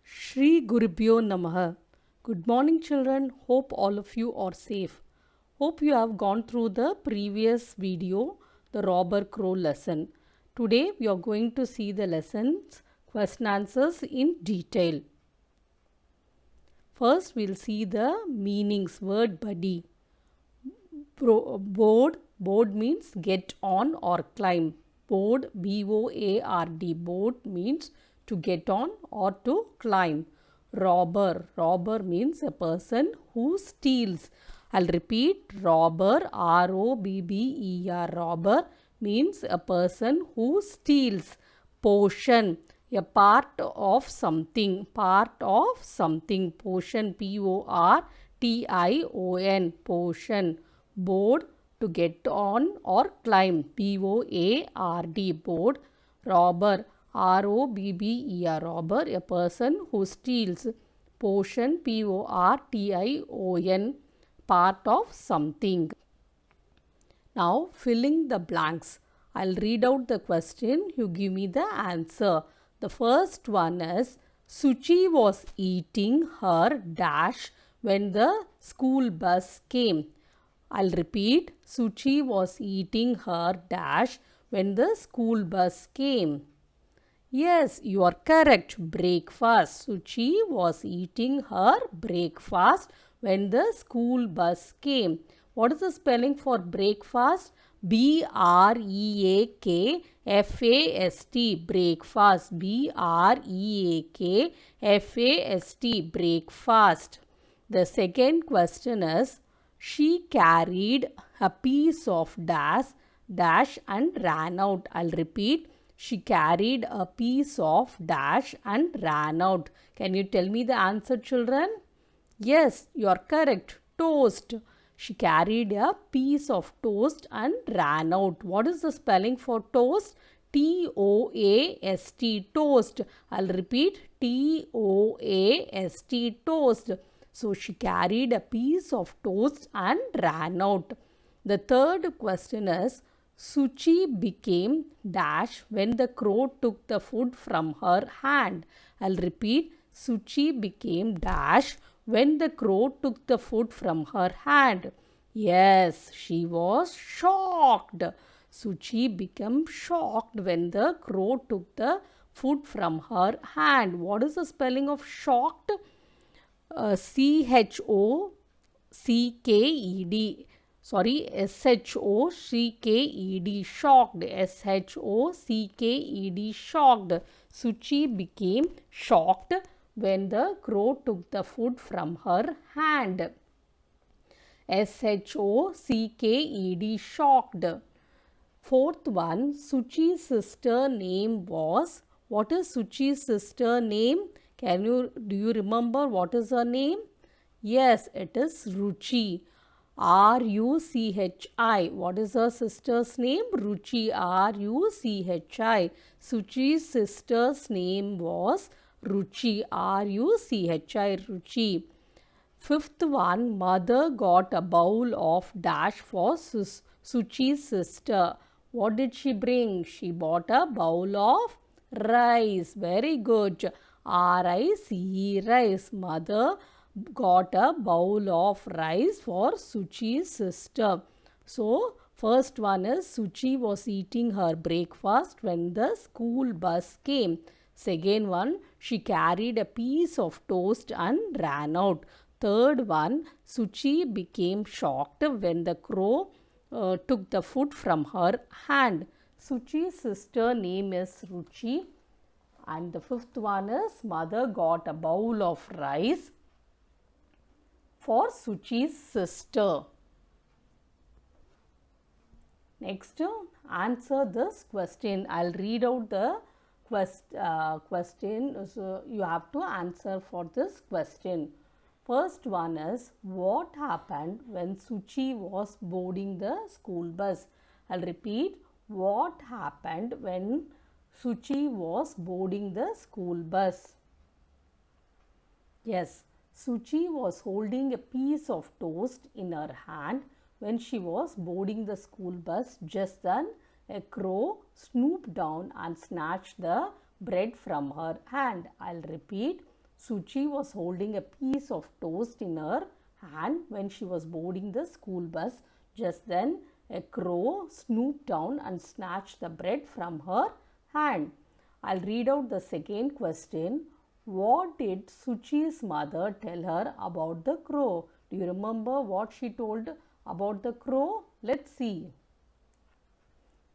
Shri Gurubhyo Namaha. Good morning, children. Hope all of you are safe. Hope you have gone through the previous video, the robber crow lesson. Today we are going to see the lessons, question answers in detail. First, we'll see the meanings. Word buddy. Board. Board means get on or climb. Board, B-O-A-R-D. Board means to get on or to climb. Robber. Robber means a person who steals. I'll repeat. Robber, R-O-B-B-E-R. Robber means a person who steals. Portion, a part of something. Part of something. Portion, P-O-R-T-I-O-N. Portion. Board, to get on or climb. B-O-A-R-D. Board. Robber, R-O-B-B-E-R. Robber, a person who steals. Portion, P-O-R-T-I-O-N. Part of something. Now, filling the blanks. I'll read out the question. You give me the answer. The first one is, Suchi was eating her dash when the school bus came. I'll repeat. Suchi was eating her dash when the school bus came. Yes, you are correct. Breakfast. Suchi was eating her breakfast when the school bus came. What is the spelling for breakfast? B-R-E-A-K-F-A-S-T. Breakfast. B-R-E-A-K-F-A-S-T. Breakfast. The second question is, she carried a piece of dash and ran out. I'll repeat. She carried a piece of dash and ran out. Can you tell me the answer, children? Yes, you are correct. Toast. She carried a piece of toast and ran out. What is the spelling for toast? T-O-A-S-T. Toast. I'll repeat. T-O-A-S-T. Toast. So she carried a piece of toast and ran out. The third question is, Suchi became dash when the crow took the food from her hand. I'll repeat. Suchi became dash when the crow took the food from her hand. Yes, she was shocked. Suchi became shocked when the crow took the food from her hand. What is the spelling of shocked? C-H-O-C-K-E-D. Sorry, S-H-O-C-K-E-D. Shocked. S-H-O-C-K-E-D. Shocked. Suchi became shocked when the crow took the food from her hand. S-H-O-C-K-E-D. Shocked. Fourth one, Suchi's sister name was. What is Suchi's sister name? Do you remember what is her name? Yes, it is Ruchi. R-U-C-H-I. What is her sister's name? Ruchi. R-U-C-H-I. Suchi's sister's name was Ruchi. R-U-C-H-I. Ruchi. Fifth one, mother got a bowl of dash for Suchi's sister. What did she bring? She bought a bowl of rice. Very good. R-I-C-E, rice. Mother got a bowl of rice for Suchi's sister. So, first one is, Suchi was eating her breakfast when the school bus came. Second one, she carried a piece of toast and ran out. Third one, Suchi became shocked when the crow took the food from her hand. Suchi's sister name is Ruchi. And the fifth one is, mother got a bowl of rice for Suchi's sister. Next, answer this question. I'll read out the question. So, you have to answer for this question. First one is, what happened when Suchi was boarding the school bus? I'll repeat. What happened when Suchi was boarding the school bus? Yes, Suchi was holding a piece of toast in her hand when she was boarding the school bus. Just then, a crow snooped down and snatched the bread from her hand. I'll repeat. Suchi was holding a piece of toast in her hand when she was boarding the school bus. Just then, a crow snooped down and snatched the bread from her hand. I'll read out the second question. What did Suchi's mother tell her about the crow? Do you remember what she told about the crow? Let's see.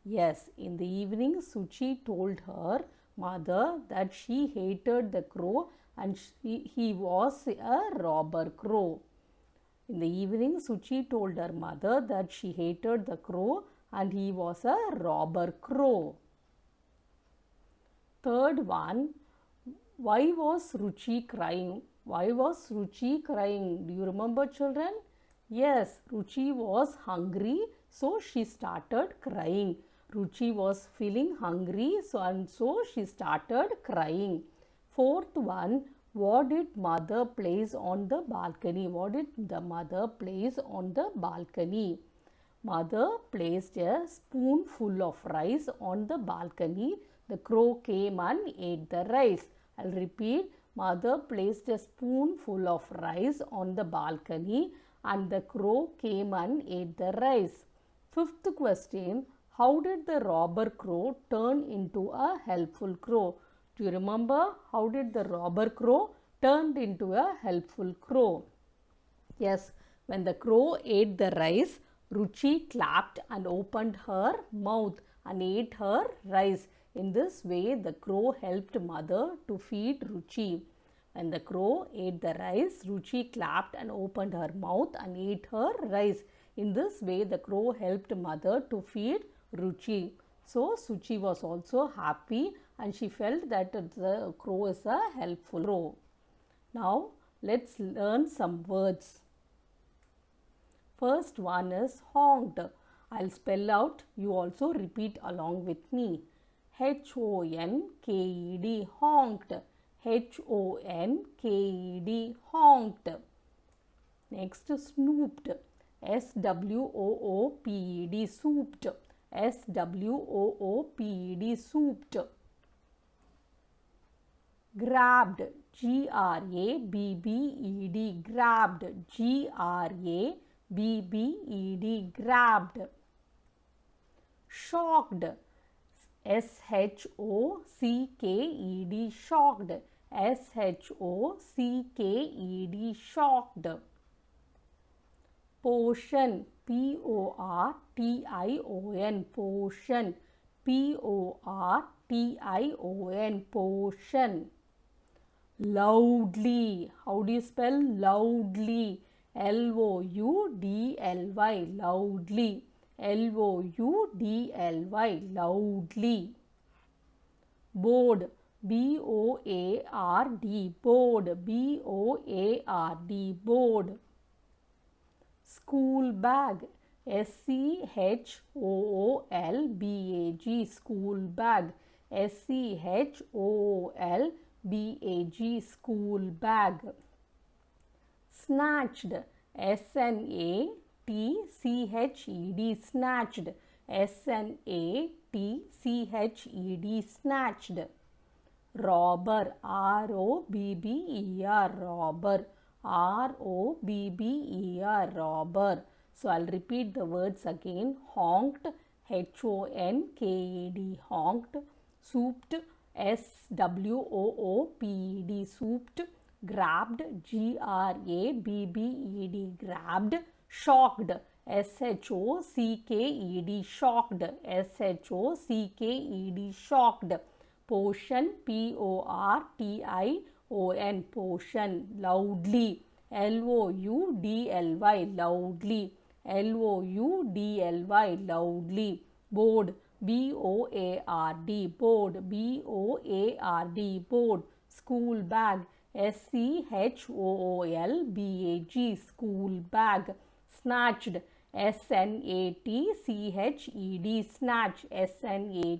Yes, in the evening, Suchi told her mother that she hated the crow and he was a robber crow. In the evening, Suchi told her mother that she hated the crow and he was a robber crow. Third one, why was Ruchi crying? Why was Ruchi crying? Do you remember, children? Yes, Ruchi was hungry, so she started crying. Ruchi was feeling hungry, so she started crying. Fourth one, what did mother place on the balcony? What did the mother place on the balcony? Mother placed a spoonful of rice on the balcony. The crow came and ate the rice. I'll repeat. Mother placed a spoonful of rice on the balcony and the crow came and ate the rice. Fifth question. How did the robber crow turn into a helpful crow? Do you remember how did the robber crow turn into a helpful crow? Yes, when the crow ate the rice, Ruchi clapped and opened her mouth and ate her rice. In this way, the crow helped mother to feed Ruchi. When the crow ate the rice, Ruchi clapped and opened her mouth and ate her rice. In this way, the crow helped mother to feed Ruchi. So, Suchi was also happy and she felt that the crow is a helpful crow. Now, let's learn some words. First one is honked. I'll spell out. You also repeat along with me. H-O-N-K-E-D, honked. H-O-N-K-E-D, honked. Next, snooped. S-W-O-O-P-E-D, souped. S-W-O-O-P-E-D, souped. Grabbed. G-R-A-B-B-E-D, grabbed. G-R-A-B-B-E-D, grabbed. Shocked. S-H-O-C-K-E-D, shocked. S-H-O-C-K-E-D, shocked. Portion. P-O-R-T-I-O-N, portion. P-O-R-T-I-O-N, portion. Loudly. How do you spell loudly? L-O-U-D-L-Y, loudly. L-O-U-D-L-Y, loudly. Board. B-O-A-R-D, board. B-O-A-R-D, board. School bag. S-C-H-O-O-L-B-A-G, school bag. S-C-H-O-O-L-B-A-G, school bag. Snatched. S-N-A-T-C-H-E-D, snatched. S-N-A-T-C-H-E-D, snatched. Robber. R-O-B-B-E-R, robber. R-O-B-B-E-R, robber. So, I'll repeat the words again. Honked, H-O-N-K-E-D, honked. Souped, S-W-O-O-P-E-D, souped. Grabbed, G-R-A-B-B-E-D, grabbed. Shocked, S-H-O-C-K-E-D, shocked. S-H-O-C-K-E-D, shocked. Portion, P-O-R-T-I-O-N, portion. Loudly, L-O-U-D-L-Y, loudly. L-O-U-D-L-Y, loudly. Board, B-O-A-R-D, board. B-O-A-R-D, board. School bag. S-C-H-O-O-L-B-A-G, school bag. Snatched. S-N-A-T-C-H-E-D, snatch. S-N-A-T-C-H-E-D,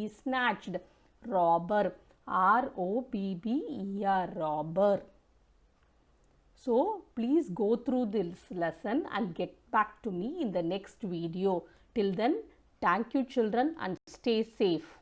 snatched. Robber. R-O-B-B-E-R, robber. So, please go through this lesson and get back to me in the next video. Till then, Thank you children and stay safe.